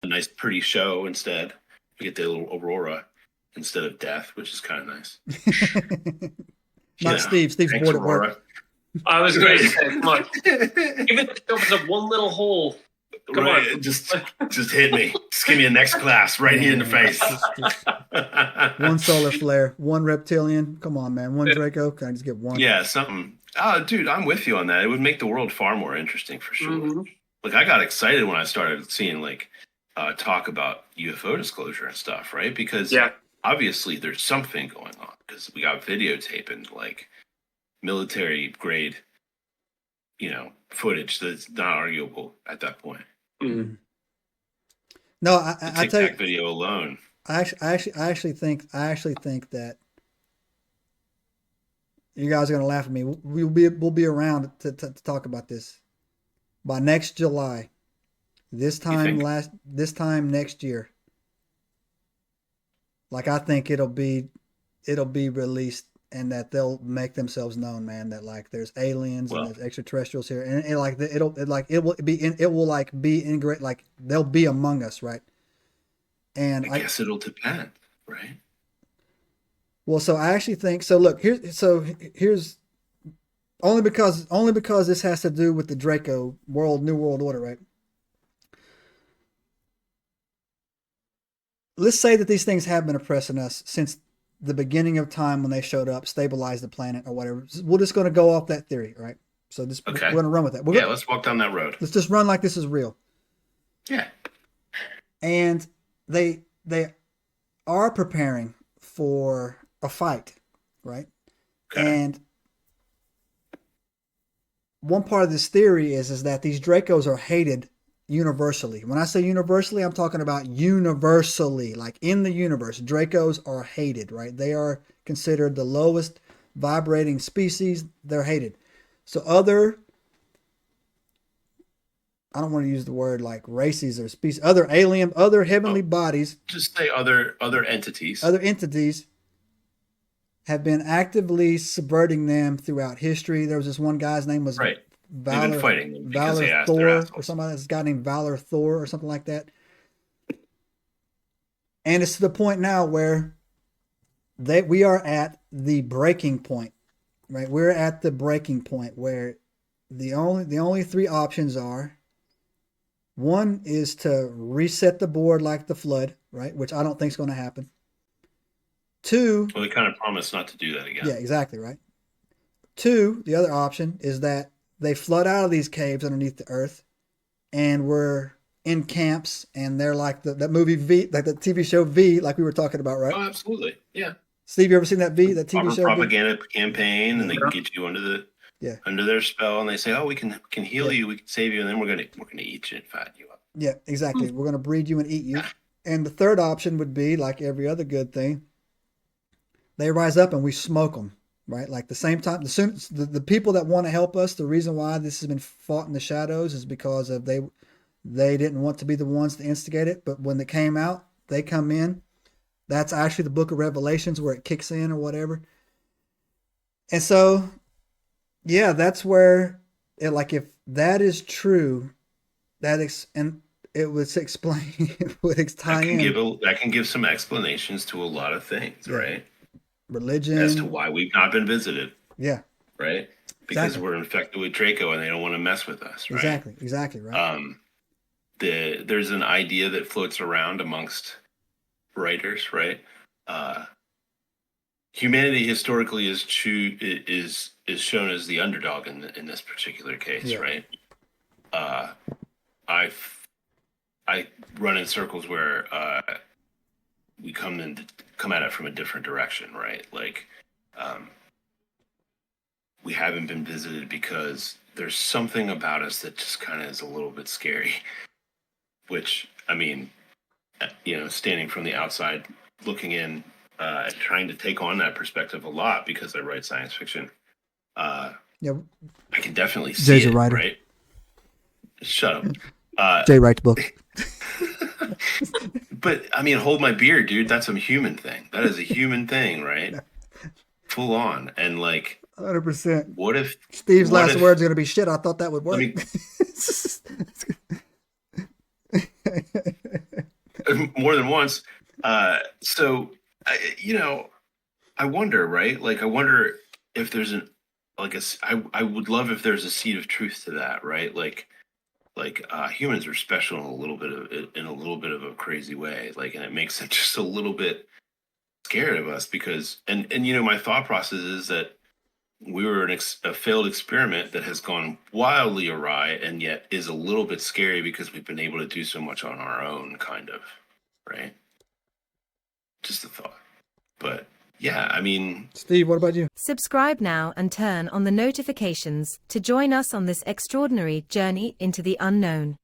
nice, pretty show instead. You get the little aurora instead of death, which is kind of nice. You Not know, Steve. Steve's thanks, bored at work. Aurora. I was going Right. to say, come on. Even if it opens up one little hole. Come Right, on. just hit me. Just give me a next class right here in the face. One solar flare, one reptilian. Come on, man. One Draco. Can I just get one? Yeah, something. Oh, dude, I'm with you on that. It would make the world far more interesting for sure. Mm-hmm. Like, I got excited when I started seeing like talk about UFO disclosure and stuff, right? Because obviously there's something going on because we got videotape and like military grade, footage that's not arguable at that point. Mm-hmm. No, I tell you, video alone. I actually think that you guys are gonna laugh at me. We'll be around to talk about this by next July. This time next year. Like, I think it'll be released, and that they'll make themselves known, man. That like there's aliens and there's extraterrestrials here, and it will be in great, like they'll be among us, right? And I guess it'll depend, right? Well, so I actually think so. Look, here's only because this has to do with the Draco New World Order, right? Let's say that these things have been oppressing us since the beginning of time when they showed up, stabilized the planet or whatever. We're just going to go off that theory, right? So we're going to run with that. Let's walk down that road. Let's just run like this is real. Yeah. And they are preparing for a fight, right? Okay. And one part of this theory is that these Dracos are hated universally. When I say universally, I'm talking about universally, like in the universe. Dracos are hated, right? They are considered the lowest vibrating species. They're hated. So I don't want to use the word like races or species, other heavenly bodies. Just say other entities. Other entities have been actively subverting them throughout history. There was this one guy's name was Valor Thor or somebody. This guy named Valor Thor or something like that. And it's to the point now where we are at the breaking point, right? We're at the breaking point where the only three options are: one is to reset the board like the flood, right? Which I don't think is going to happen. Two, well, they kind of promised not to do that again. Yeah, exactly, right. Two, the other option is that they flood out of these caves underneath the earth, and we're in camps, and they're like that movie V, like the TV show V, like we were talking about, right? Oh, absolutely, yeah. Steve, you ever seen that TV show? Propaganda campaign, and they get you under their spell, and they say, "Oh, we can heal you, we can save you, and then we're gonna eat you and fatten you up." Yeah, exactly. We're gonna breed you and eat you. And the third option would be like every other good thing. They rise up and we smoke them, right? Like the same time, the people that want to help us, the reason why this has been fought in the shadows is because of they didn't want to be the ones to instigate it. But when they came out, they come in. That's actually the book of Revelations where it kicks in or whatever. And so, yeah, that's where if that is true, and it would explain, it would tie in. That can give some explanations to a lot of things, right? Religion, as to why we've not been visited. Yeah. Right? Because we're infected with Draco and they don't want to mess with us, right? Exactly, right. There's an idea that floats around amongst writers, right? Humanity historically is shown as the underdog in this particular case, right? I run in circles where we come at it from a different direction, right? Like, we haven't been visited because there's something about us that just kind of is a little bit scary. Which, I mean, standing from the outside, looking in, trying to take on that perspective a lot because I write science fiction. I can definitely see Jay's a writer. Right? Shut up. Jay writes books. But I mean, hold my beer, dude. That's a human thing. That is a human thing, right? Full on. And like 100%. What if Steve's last words are gonna be shit? I thought that would work. than once. So I wonder, right? Like, I wonder if there's I would love if there's a seed of truth to that, right? Like humans are special in a little bit of a crazy way, like, and it makes them just a little bit scared of us because, and my thought process is that we were a failed experiment that has gone wildly awry, and yet is a little bit scary because we've been able to do so much on our own, kind of, right? Just a thought. But yeah, I mean, Steve, what about you? Subscribe now and turn on the notifications to join us on this extraordinary journey into the unknown.